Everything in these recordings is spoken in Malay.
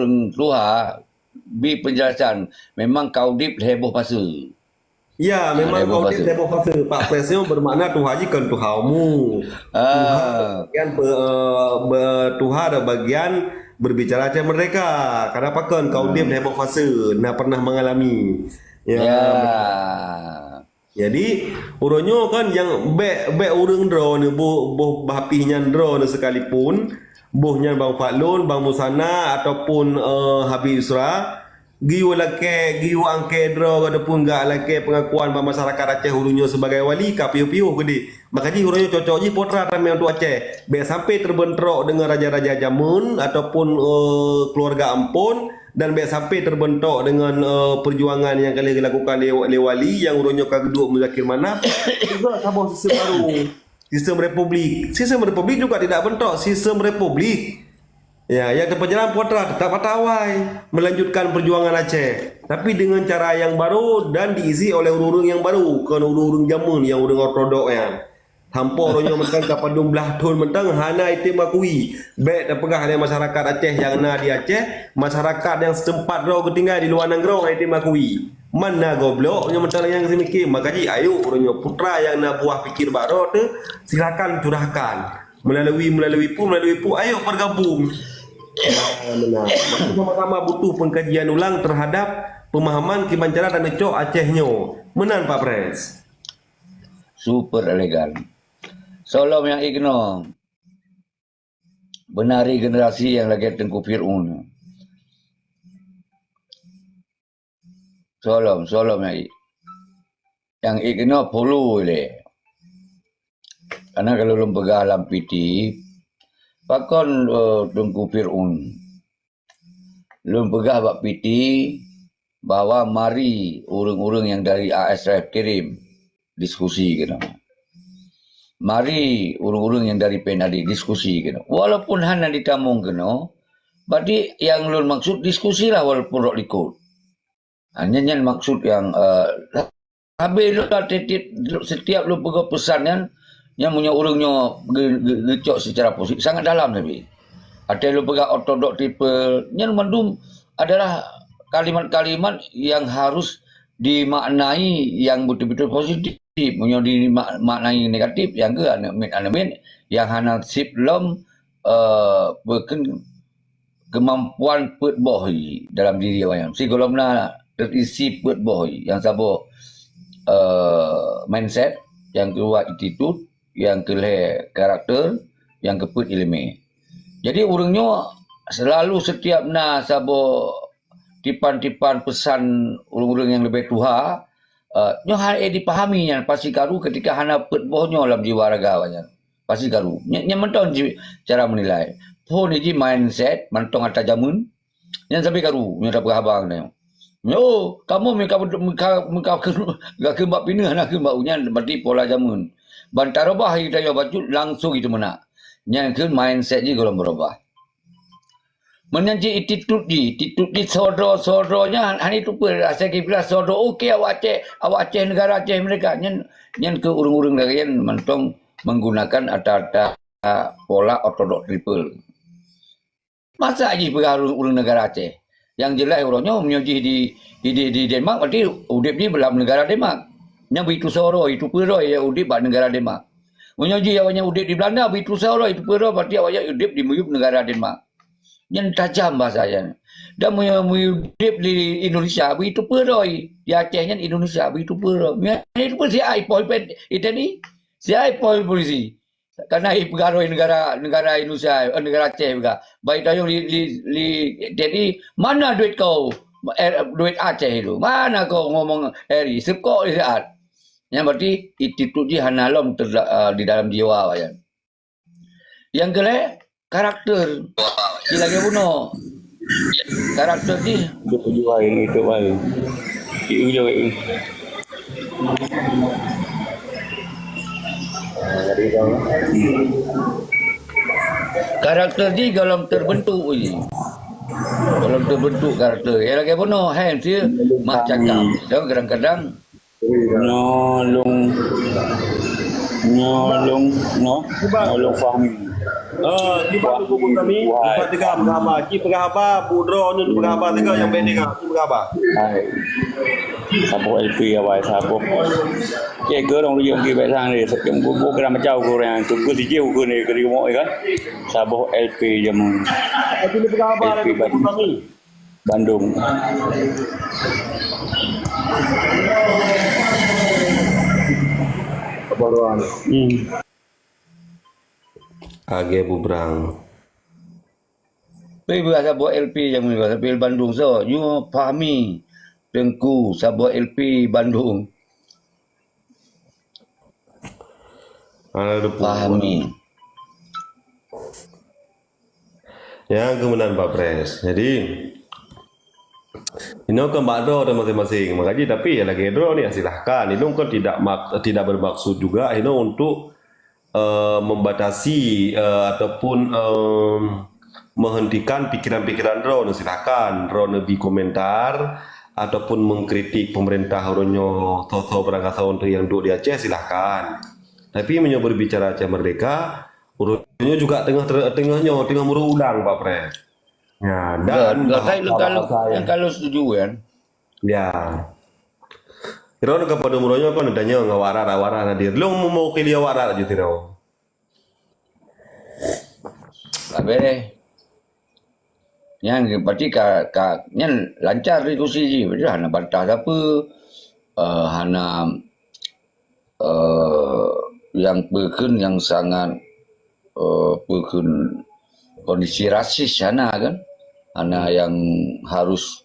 urang Tuha bi penjelasan memang kaudip heboh pasal. Ya, memang Heboh kau dia pasal. heboh pasal Pak Presnya bermakna Tuhan ji kan Tuhanmu. Tuhan Ah, bagian Tuhan ada bagian berbicara aja mereka. Kenapa kan kau dia heboh fase, nah pernah mengalami. Ya, ya. jadi uronyo kan yang be urang dro ni boh bapihnya dro ni sekalipun bohnya Bang Faklun, Bang Musana ataupun Habib Isra giu lake giu angke dro ataupun gak lake pengakuan bang masyarakat Aceh urunyo sebagai wali ka piu-piu gede. Makanya urunyo cocok ji potra ramai untuk Aceh. Be sampai terbentrok dengan raja-raja Jamun ataupun keluarga Ampun dan be sampai terbentuk dengan perjuangan yang kali dilakukan oleh wali yang urunyo kageduk Muzakir Manaf juga sabah sistem baru, sistem republik juga tidak bentuk sistem republik. Ya, yang terperjalanan Putra tetap patawai melanjutkan perjuangan Aceh, tapi dengan cara yang baru dan diisi oleh urung yang baru, kan urung Jamun yang urung ortodok ya. Tanpa orangnya mentang kapan 12 tahun mentang hana itu makui. Baik dan pegah oleh masyarakat Aceh yang na di Aceh, masyarakat yang setempat roh ketinggal di luar negara itu makui. Mana goblok yang mentang yang semikir, makanya ayo orangnya putra yang na buah pikir baru tu silakan curahkan melalui pu ayo bergabung. Benar. Sama-sama butuh pengkajian ulang terhadap pemahaman Kimancara dan Ecok Acehnya. Menan Pak Pres. Super elegan. Solom yang igno. Benari generasi yang lagi Tengku Fir'un. Solom yang igno polu le. Karena kalau belum pegang alam piti, pakon Tengku Fir'un. Belum pegang bak piti bahwa mari urang-urang yang dari ASRF kirim diskusi kena. Mari urang-urang yang dari PNAD diskusi kena. Walaupun hanya ditamung kena, berarti yang lu maksud diskusi lah walaupun rok likut. Hanya maksud yang habis lu setiap lu pegang pesan yang punya urangnya gecok secara positif sangat dalam tapi. Ada lu pegang ortodok triple, yang mandum adalah kalimat-kalimat yang harus dimaknai yang betul-betul positif, punya dimaknai negatif yang ke amin yang hana sip lom berken kemampuan put bohi dalam diri orang. Si golomna terisi put bohi yang sabo mindset, yang kedua attitude, yang kedua karakter, yang keput ilmu. Jadi urangnya selalu setiap na sabo tipan-tipan pesan urang-urang yang lebih tua, nyo hal dipahaminya pasti karu ketika hana put bohnya dalam jiwa raga banyak. Pasti karu. Nya mentong cara menilai. Po ni ji mindset mentong atas jamun. Yang sampai karu nya dapat habang ni. Yo, kamu muka gak ke mbak pina nak ke mbak unya berarti pola jamun. Bantara bah kita yo baju langsung itu mana. Yang ke mindset ji golong berubah. Menyanyi attitude di sodro-sodronya hani tu pun rasa kira sodro okey awak Aceh negara Aceh mereka nyen ke urang-urang lain mentong menggunakan ada pola ortodok triple. Masa aja pengaruh urang negara Aceh. Yang jelas orangnya menyoji di Denmark berarti udip di belah negara Denmark. Yang begitu soro itu peroi ya udip bak negara Denmark. Menyoji awaknya udip di Belanda begitu soro itu peroi berarti awaknya udip di muyup negara Denmark. Yang tajam bahasanya. Dan muyudip di Indonesia begitu peroi. Di Acehnya Indonesia begitu peroi. Ini pun si aipoi itu ni. Si aipoi polisi. Karena pengaruh negara Indonesia, negara Aceh juga. Baik tayo jadi mana duit kau? Duit Aceh itu. Mana kau ngomong Eri? Sekok di saat. Yang berarti itu dia hanalom di dalam jiwa ya. Yang kedua karakter. Dia lagi bunuh. Karakter ni. Dia perjuang itu baik. Itu juga. Karakter ni kalau terbentuk je. Kalau terbentuk karakter. Yang lagi bunuh. Hands dia mak cakap. Dan kadang-kadang Nolong faham. Kibat tu buku kami, kibat tiga berapa? Ki berapa? Budro nun berapa tiga yang beda ki berapa? Hai. Sabo LP awal sabo. Ke ke dong dia pergi baik sang ni. Sekian buku kena macam orang tu ke siji ke ni ke rumah kan. Sabo LP jam Itu berapa ada buku kami? Bandung. Kebaruan. Age bubrang. Pergi bahasa buat LP yang ni bahasa PL Bandung so. You fahami Tengku Sabah LP Bandung. Fahami. Ya, kemudian Pak Pres. Jadi ini kan Mbak Dro ada masing-masing. Makanya tapi ya lagi Dro ni silahkan. Ini kan tidak bermaksud juga ini untuk membatasi ataupun menghentikan pikiran-pikiran Dro. Silahkan Dro lebih komentar ataupun mengkritik pemerintah Ronyo Toto Perangkasa untuk yang duduk di Aceh silahkan. Tapi menyoba berbicara Aceh Merdeka, Ronyo juga tengah berulang Pak Pres. Ya, dan kalau setuju kan. Ya. Kira kepada Ronyo kan adanya ngawara hadir. Lu mau pilih awara aja tiro. Kabeh yang berarti yang lancar diskusi je. Berarti hana bantah apa. Hana yang berken yang sangat berken kondisi rasis hana kan. Hana yang harus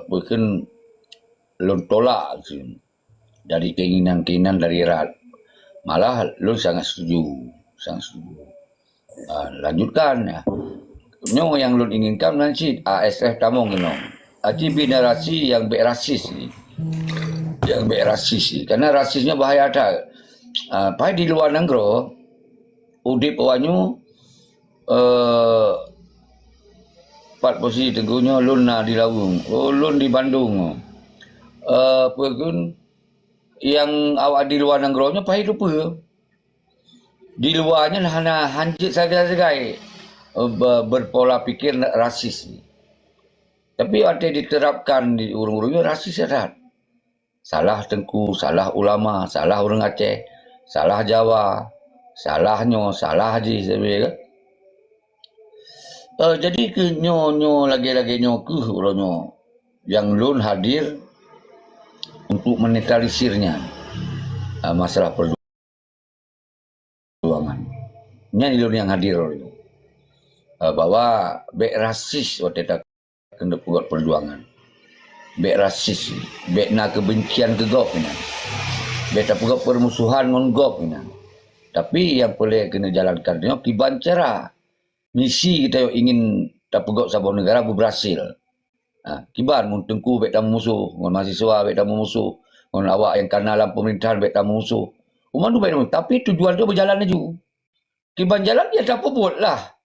berken lun tolak dari keinginan-keinginan dari rakyat. Malah lun sangat setuju. Lanjutkan ya. Nyo yang lun inginkan nanti ASF tamong ino. Aji binarasi yang berasis ni. Yang berasis ni. Karena rasisnya bahaya ada. Pai di luar negara udip wanyu part posisi tenggunya lun di Lawung. Lun di Bandung. Pun yang awak di luar negaranya pai lupa. Di luarnya hanya hanjit saja-saja berpola pikir rasis. Tapi ada diterapkan di urung-urungnya rasis ada. Salah Tengku, salah ulama, salah orang Aceh, salah Jawa, salahnya, salah Haji sebenarnya. Jadi ke nyo lagi-lagi nyo ke uronyo yang lun hadir untuk menetralisirnya masalah perjuangan. Ini lun yang hadir uronyo. Bahwa bek rasis waktu tak kena buat perjuangan. Bek rasis, bek nak kebencian ke gop ini. Bek tak buat permusuhan dengan gop ini. Tapi yang boleh kena jalankan ni kiban cara. Misi kita yang ingin tak buat sebuah negara berhasil. Kiban mun Tengku bek tak musuh, mun mahasiswa bek tak musuh, mun awak yang kena dalam pemerintahan bek tak musuh. Umat tu baik tapi tujuan tu berjalan laju. Kiban jalan dia tak pebut lah.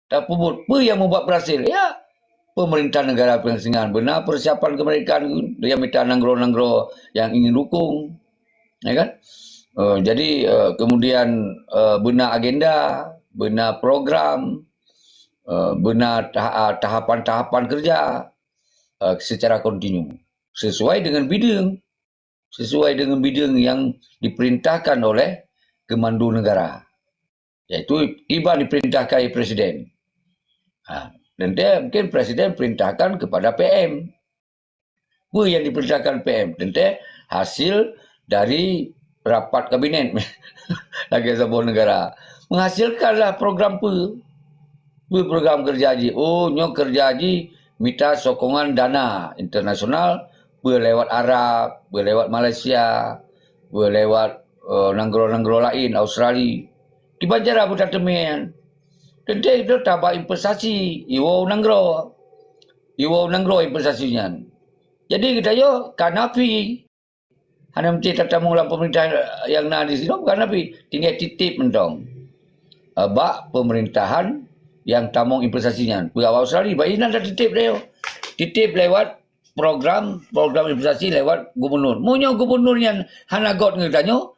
Tak pebut. Apa yang membuat berhasil? Ya, pemerintah negara pengasingan. Benar persiapan kemerdekaan. Dia minta nanggro-nanggro yang ingin dukung. Ya kan? Jadi kemudian benar agenda, benar program, benar tahapan-tahapan kerja secara kontinu. Sesuai dengan bidang. Sesuai dengan bidang yang diperintahkan oleh Kemandu Negara. Iaitu tiba diperintahkan oleh Presiden. Dan dia mungkin Presiden perintahkan kepada PM. Apa yang diperintahkan PM? Dan dia hasil dari rapat kabinet lagi sebuah negara. Menghasilkanlah program program kerja haji. Nyo kerja haji minta sokongan dana internasional berlewat Arab, berlewat Malaysia, berlewat negara-negara lain, Australia. Kiban jara budak temen. Tentu itu tabak investasi. Iwo negara investasinya. Jadi kita yo kanapi. Hanya mesti tetamu dalam pemerintah yang nak di sini kanapi. Tinggal titip mentong. Bak pemerintahan yang tamong investasinya. Pegawai Australia, baik nak titip dia. Titip lewat program investasi lewat gubernur. Munyo gubernur yang hana got ngertanya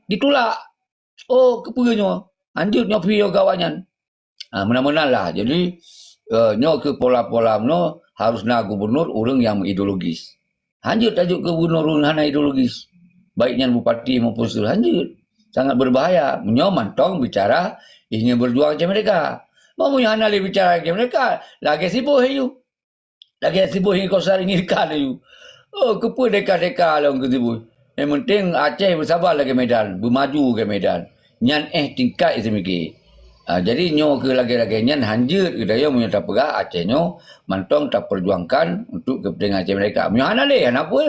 ditolak. Kepunya. Anjut nyo pi yo kawanyan. Mana-mana lah. Jadi nyo ke pola-pola no harus na gubernur orang yang ideologis. Anjut ke gubernur orang ideologis. Baiknya bupati maupun seluruh anjut. Sangat berbahaya. Nyo mantong bicara ingin berjuang macam mereka. Mau hana le bicara macam mereka. Lagi sibuk you. Lagi sibuk ingin kau saring ikan you. Oh, kepa deka-deka lah orang sibuk. Yang penting Aceh bersabar lagi Medan. Bermaju ke Medan. Nyan tingkat itu mikir. Jadi nyo ke lagi-lagi nyan hanjut ke daya punya tak pegah Aceh nyo mantong tak perjuangkan untuk kepentingan Aceh mereka. Punya hana le, apa?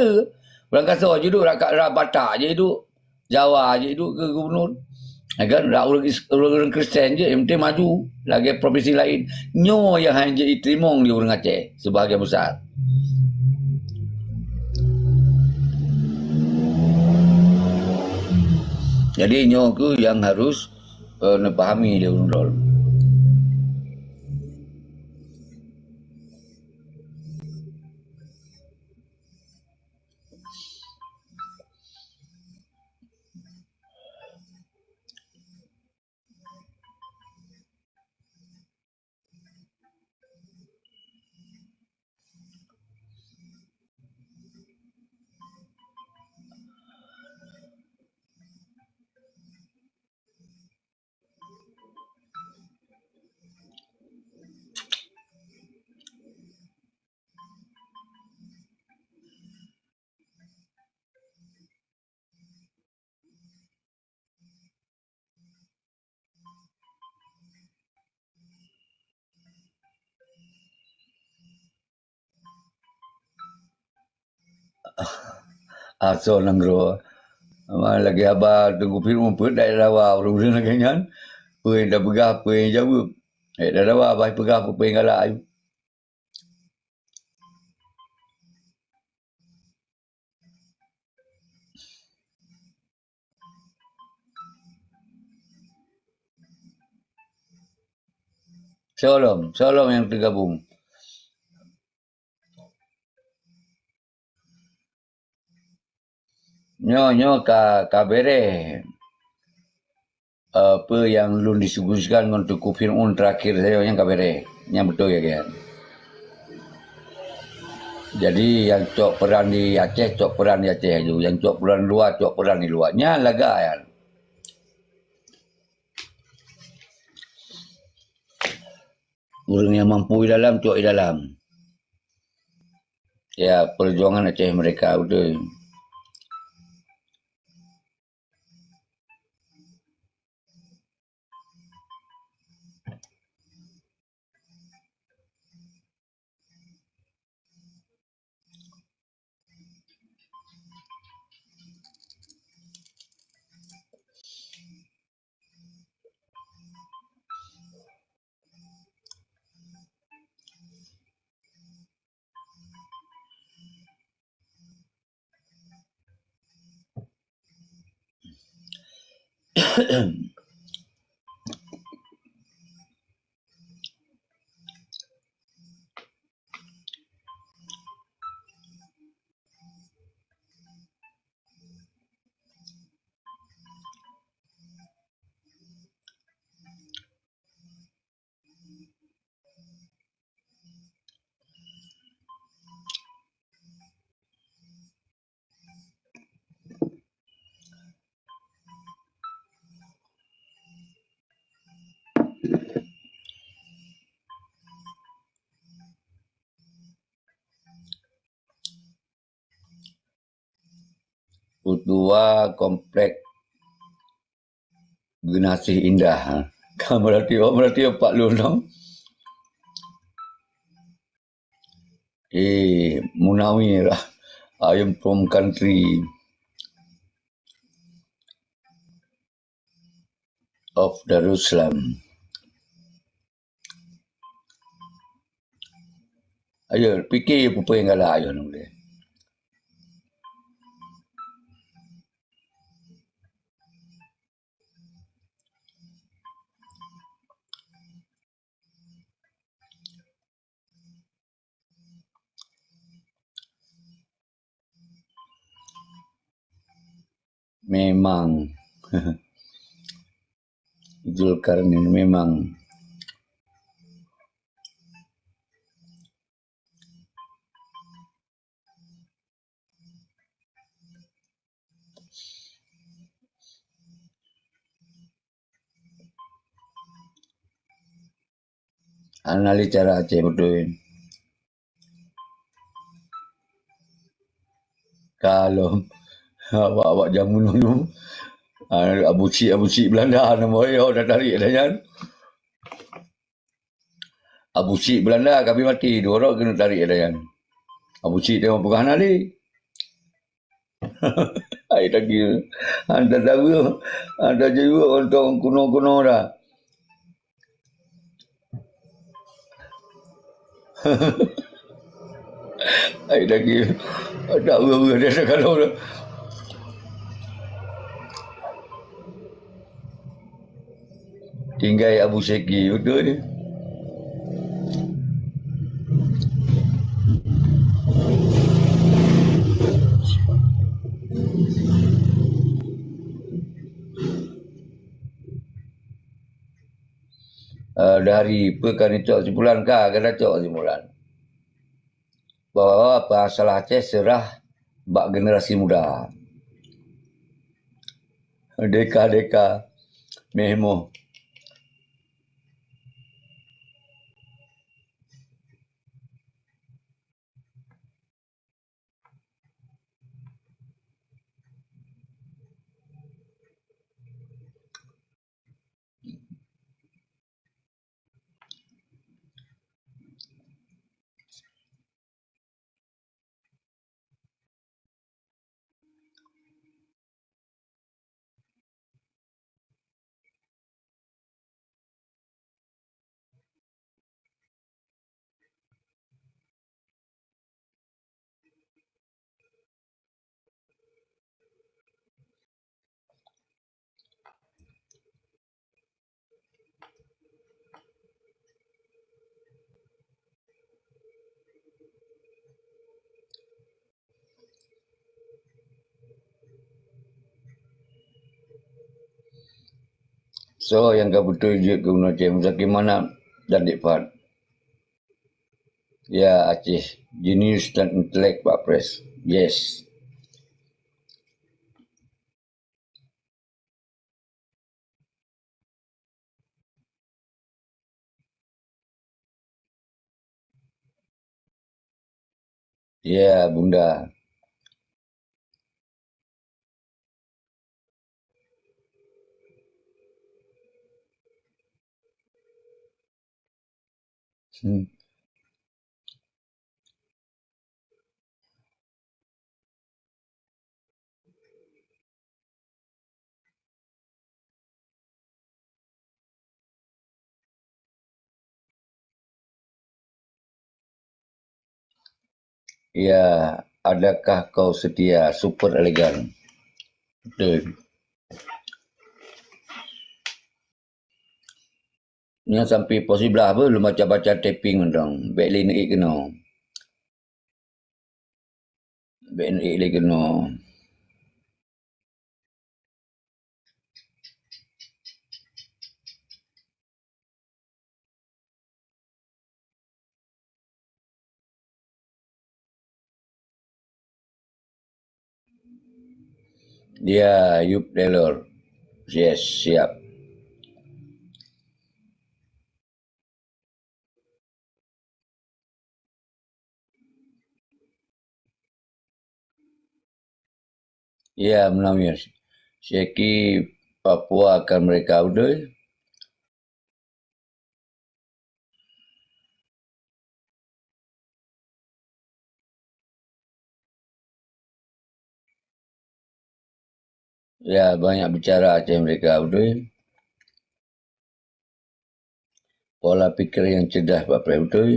Orang kata je duduk rakyat Batak je duduk. Jawa je duduk ke gubernur. Kan orang Kristian je yang penting maju lagi provinsi lain. Nyo yang hanya diterima di orang Aceh sebahagian besar. Jadi nyo ku yang harus nepahami dia urang. So nanggro. Lagi abah tunggu film pun dah lawa urang lagi nyan. Pun dah pegah pun jawab. Dah lawa abah pegah pun galak ayu. Salam yang tergabung. Nyo ka bere apa yang lun disuguhkan untuk Fir'aun terakhir saya yang kabere. Yang betul ya kan. Jadi yang cok peran di Aceh, cok peran di Aceh aja. Yang cok peran luar, cok peran di luarnya laga ya. Orang yang mampu di dalam, cok di dalam. Ya, perjuangan Aceh mereka betul. Utua komplek Genasih Indah. Kan berarti Pak Lun dong. Munawir lah. I am from country of Darussalam. Ayo, fikir apa yang galak ayo nang dia. Memang Zulkarnain memang analis cara Aceh betul. Kalau awak jamu dulu Abu Cik Belanda nama dia dah tarik dah kan. Abu Cik Belanda kami mati dua orang kena tarik dah kan. Abu Cik tengok pegang Ali. Ai tak kira. Anda tahu ada juga untuk kuno-kuno dah. Ai tak kira. Tak tahu dia kalau dah. Tinggal Abu Syeki betul ni. Dari pekan itu simpulan kah kena cok simpulan bahawa bahasa Aceh serah bak generasi muda. Deka mehmo. So yang kebetul je ke guna Aceh Muzaki mana dan Dikfat. Ya Aceh, genius dan intelek Pak Pres. Yes. Ya Bunda. Ya, adakah kau setia super elegan? Betul. Ni sampai pos sebelah apa lu baca-baca taping dong. Backlink ni kena. Backlink ni kena. Dia Yup Taylor. Yes, siap. Ya, menangis. Syeki Papua akan mereka udah. Ya, banyak bicara Aceh mereka udah. Pola pikir yang cerdas Pak Pres betul.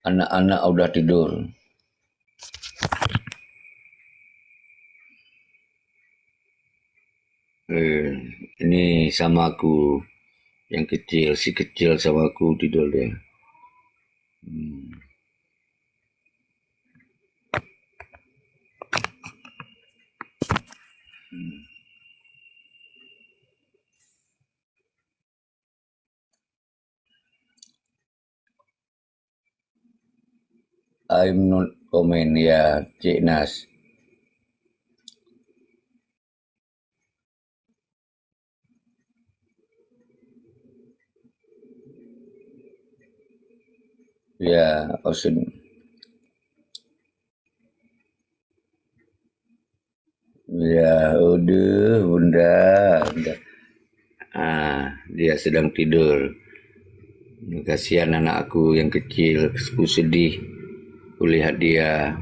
Anak-anak udah tidur. Ini sama aku yang kecil, si kecil sama aku tidur dia. I'm not comment, ya, Cik Nas. Ya, Ocean. Ya, udah, bunda. Dia sedang tidur. Kasihan anak aku yang kecil, aku sedih melihat dia.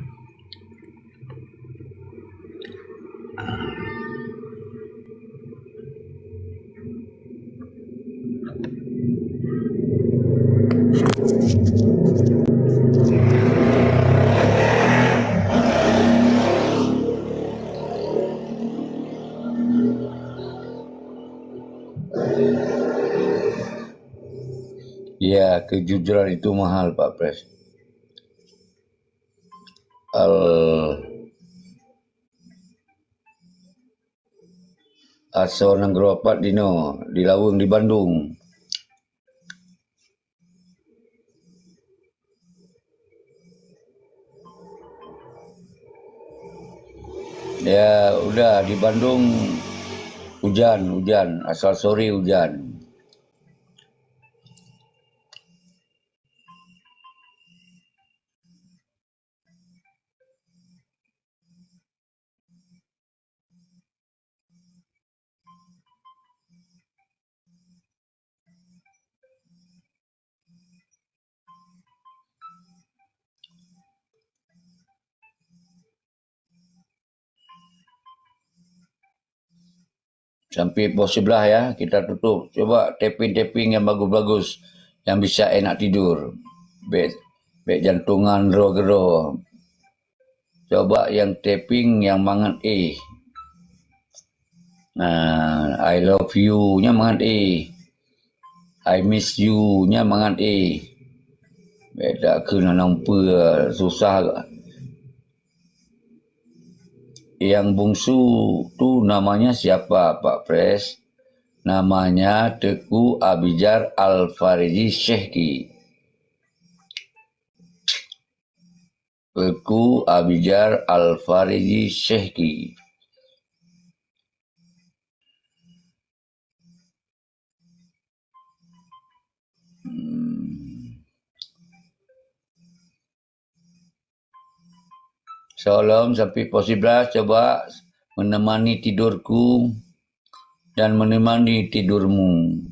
Ya, kejujuran itu mahal, Pak Pres. Asa orang geropat dino di Laweng di Bandung. Ya, udah di Bandung hujan, asal sore hujan. Sampai pos sebelah ya, kita tutup. Coba tapping-tapping yang bagus-bagus, yang bisa enak tidur. Baik jantungan gero-gero. Coba yang tapping yang mangan I love you-nya mangan I miss you-nya mangan Beda kena nampak susah. Yang bungsu tu namanya siapa, Pak Pres? Namanya Teku Abijar Al-Fariji Syekhi. Teku Abijar Al-Fariji Syekhi. Salam sampai pos 11, coba menemani tidurku dan menemani tidurmu.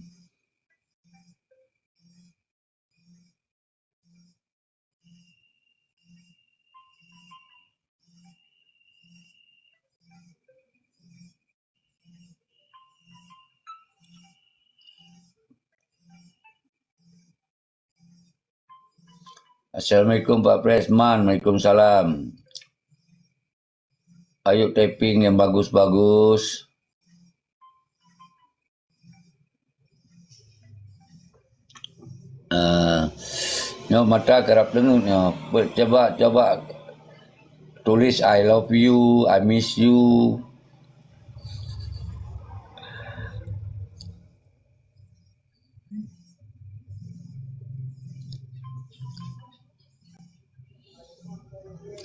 Assalamualaikum Pak Presman, Waalaikumsalam. Ayo tapping yang bagus-bagus. Mata kerap dengung. Coba tulis I love you, I miss you.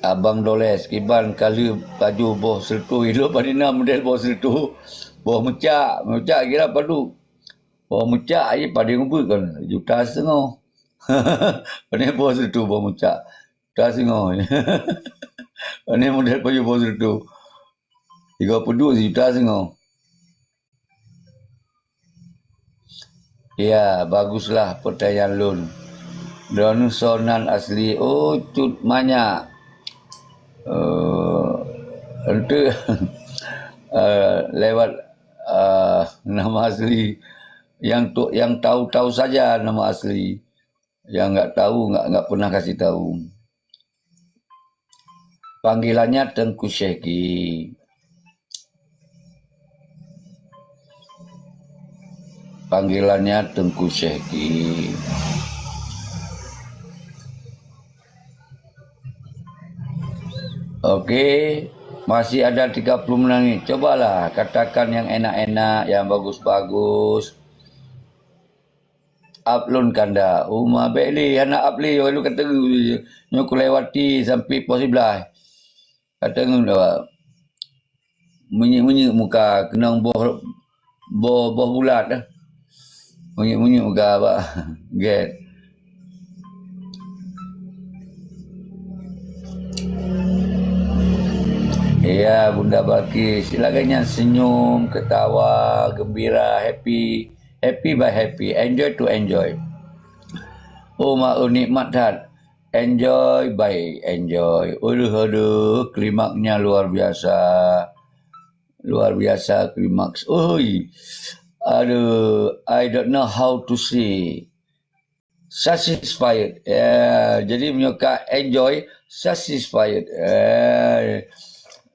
Abang Doles, kiban kali baju boh sertu hidup padina model boh sertu. Boh mecak kira padu. Boh mecak aje pada ngumpul kan juta 1.5. Ini boh sertu boh mecak. Juta 1.5. Ini model baju boh sertu. 32 Juta 1.5. Ya, baguslah pertanyaan lun. Donu sonan asli. Oh, cut banyak. Itu lewat nama asli yang tahu saja nama asli, yang nggak tahu nggak pernah kasih tahu. Panggilannya Tengku Syekhi. Panggilannya Tengku Syekhi. Okey, masih ada 30 menit. Cobalah katakan yang enak-enak, yang bagus-bagus. Aplun kanda. Uma beli anak apli walu kata nyo kulewati sampai pos 11. Kata munyi muka kena boh bulat dah. Munyi muka apa. Get. Ya, Bunda Balkis, silakannya senyum, ketawa, gembira, happy by happy, enjoy to enjoy. Oh, nikmat dah. Enjoy by enjoy. Aduh, klimaknya luar biasa klimaks. Aduh, I don't know how to say. Satisfied. Jadi menyuka enjoy, satisfied.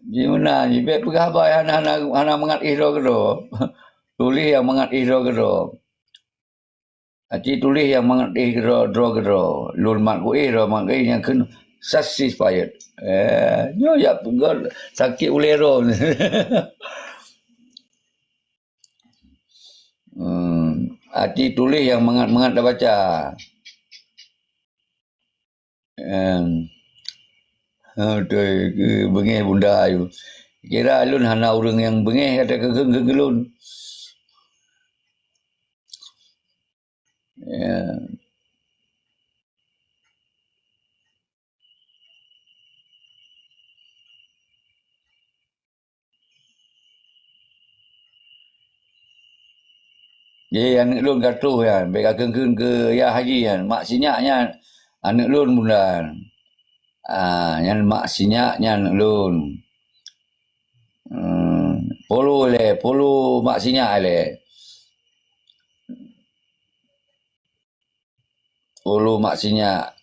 Gimana ni? Baik pegawai anak mengat ihro kedo. Tulis yang mengat ihro kedo. Ati tulis yang mengat ihro kedo. Lul mat ku ihro mak yang kun satisfied. Nyo ya pegol sakit ulero. Ati tulis yang mengat dah baca. Bengih bunda ayu. Kira alun hana urang yang bengih kata kegelun. Jadi anak lun katuh kan, baik kengkeng ke ya haji kan, mak sinyaknya anak lun bunda. Yang mak sinyaknya anak lun. Polo mak sinyak le. Polo mak sinyak.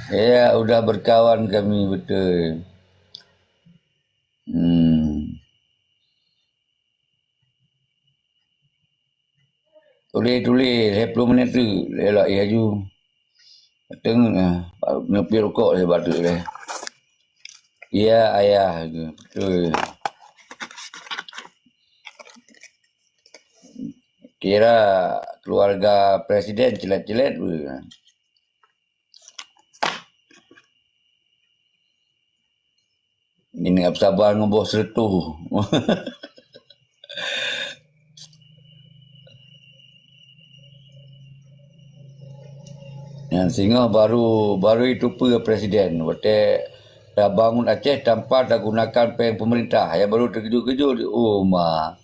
Ya, udah berkawan kami betul. Tulis 10 minit tu elok aju. Tengah nepi rokok saya batu le. Ya ayah betul. Kira keluarga presiden celet-celet pun. Ini apa sabar ngoboh sertu. Yang singa baru itu presiden. Waktu dah bangun Aceh tanpa dah gunakan peng pemerintah. Yang baru terkejut-kejut. Oh ma.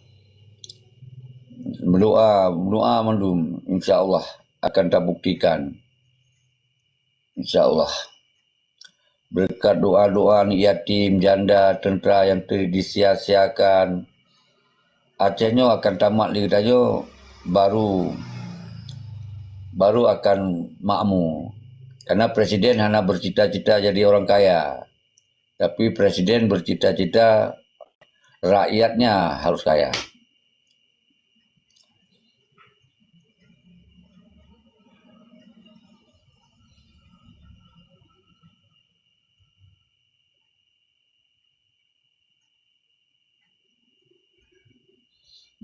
Berdoa mandum. InsyaAllah akan terbuktikan. InsyaAllah. Berkat doa-doa yatim, janda, tentera yang disia-siakan. Acehnya akan tamat lagi tayo. Baru akan makmur. Karena presiden hanya bercita-cita jadi orang kaya. Tapi presiden bercita-cita rakyatnya harus kaya.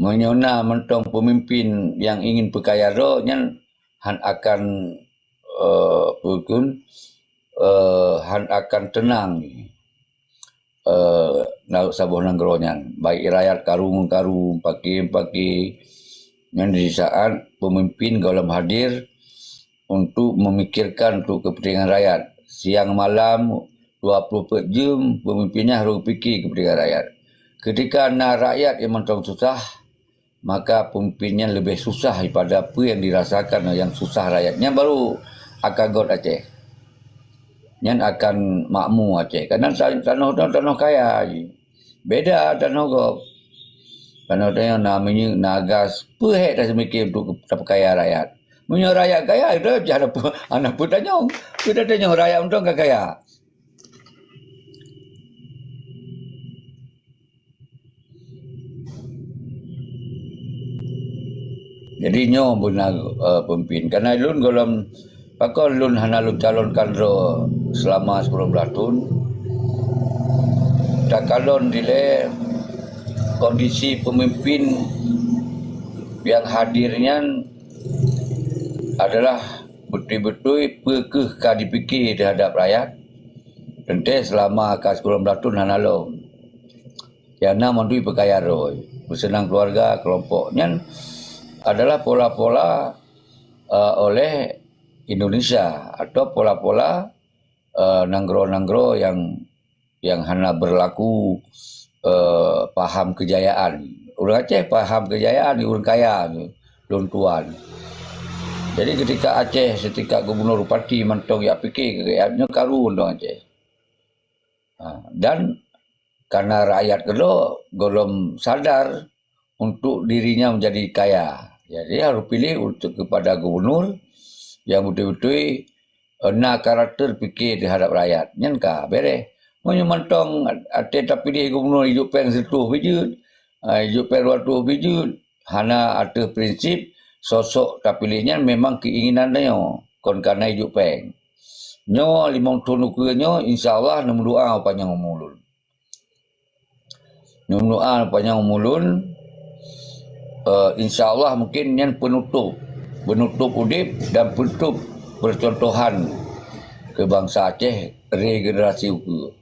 Menyona mentong pemimpin yang ingin berkaya rohnya akan tenang nak sabuh nanggronya baik rakyat karung pagi yang di saat pemimpin golem hadir untuk memikirkan untuk kepentingan rakyat siang malam 24 jam pemimpinnya harus fikir kepentingan rakyat ketika rakyat yang mentong susah maka pemimpinnya lebih susah daripada apa yang dirasakan yang susah rakyatnya baru akan god Aceh. Yang akan makmur Aceh. Karena tanah kaya. Beda tanah god. Tanah namanya nagas. Perhek dah semikir untuk kaya rakyat. Punya rakyat kaya itu ada anak pun tanya. Kita tanya rakyat untuk kaya. Jadi nyo benar pemimpin. Karena lun golem pakon lun hana lun calonkan ro selama 10 tahun. takalon dile kondisi pemimpin yang hadirnya adalah betul-betul pekeh ka dipikir terhadap rakyat. Tentu selama kas kurang belatun hanalom. Yana mandui pekaya roy. Bersenang keluarga kelompoknya adalah pola-pola oleh Indonesia atau pola-pola nanggro-nanggro yang hanya berlaku paham kejayaan. Orang Aceh paham kejayaan, orang kaya, orang tuan. Jadi ketika Aceh, ketika Gubernur Bupati mentong ya fikir kekayaannya karun dong Aceh. Dan karena rakyat belum sadar untuk dirinya menjadi kaya. Jadi harus pilih untuk kepada gubernur yang betul-betul karakter fikir terhadap rakyat. Nyankah bere. Mau mentong Aceh tak pilih gubernur hidup peng setuh bijut. Hidup peng waktu bijut. Hana ada prinsip sosok tak pilihnya memang keinginannya kon karena hidup peng. Nyo limong tunuknya insya-Allah nom doa panjang umulun. Nom doa panjang umulun insya-Allah mungkin yang penutup udip dan penutup percontohan ke bangsa Aceh regenerasi ukur.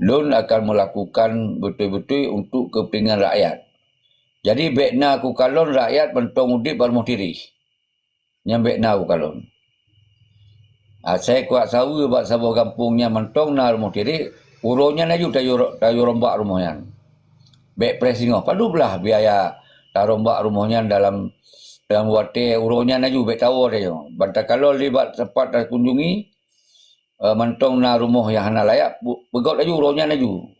Lun akan melakukan betul-betul untuk kepentingan rakyat. Jadi bekna aku kalon rakyat mentong udip barmo tiri. Yang bekna aku kalon. Saya kuat sawu buat sabu kampungnya mentong na rumah tiri, uronya naju tayu rombak rumahnya. Bek presingo, padu belah biaya tarombak rumahnya dalam wate uronya naju bek tahu dia. Bantah kalau libat sempat terkunjungi mentong na rumah yang hana layak, begot laju uronya naju.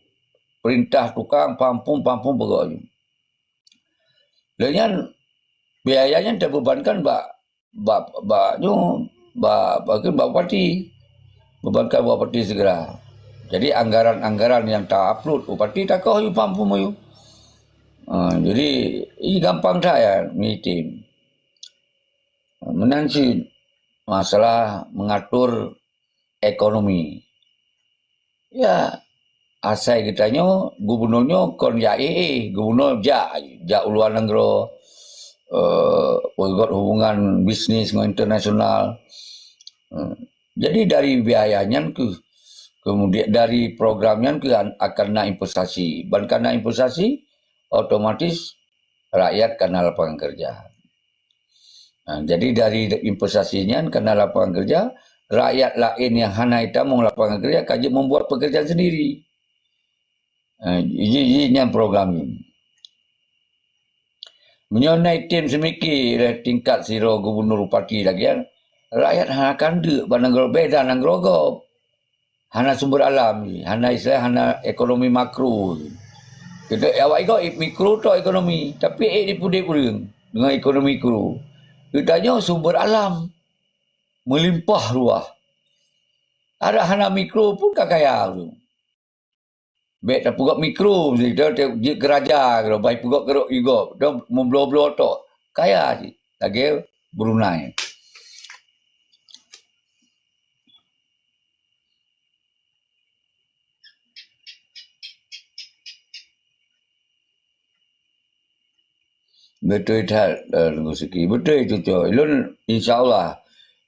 Perintah tukang pampung begot laju. Dengan biayanya terbebankan bagi Bupati, bebankan Bupati segera. Jadi anggaran-anggaran yang tak upload, Bupati tak kau pampung mayu. Jadi ini gampang saya meeting. Menansi masalah mengatur ekonomi. Ya, asai kitanya gubernurnya kon ya gubernur ja uluan negara hubungan bisnis dengan internasional. Jadi dari biayanya kemudian dari programnya akan naik investasi. Dan karena investasi otomatis rakyat kena lapangan kerja. Jadi dari investasinya kena lapangan kerja, rakyat lain yang hanya itu mau lapangan kerja kaji membuat pekerjaan sendiri. Ini program ini. Menyonai tim semiki tingkat siro gubernur bupati lagi kan. Rakyat hana kandu bananggro beda nanggro hana sumber alam, hana istilah hana ekonomi makro. Kita awak ikut mikro tu ekonomi, tapi dipudek pun dengan ekonomi mikro. Kitanya sumber alam melimpah ruah. Ada hana mikro pun kakaya tu. Baik tak pugak mikro, dia geraja, baik pugak keruk juga, dia memblo-blo tu, kaya sih, lagi Brunei. Betul tak, Seki, betul itu tu. Lun insyaAllah,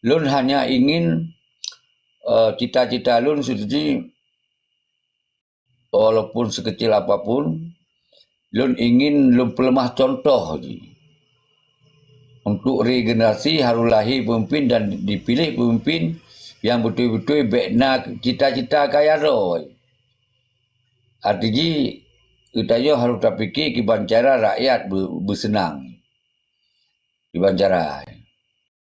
lun hanya ingin cita-cita lun seperti walaupun sekecil apapun, lun ingin lun pelemah contoh je. Untuk regenerasi harus lahir pemimpin dan dipilih pemimpin yang betul-betul bekna cita-cita kaya roy. Artinya, kita harus terfikir kiban cara rakyat bersenang. Kiban cara.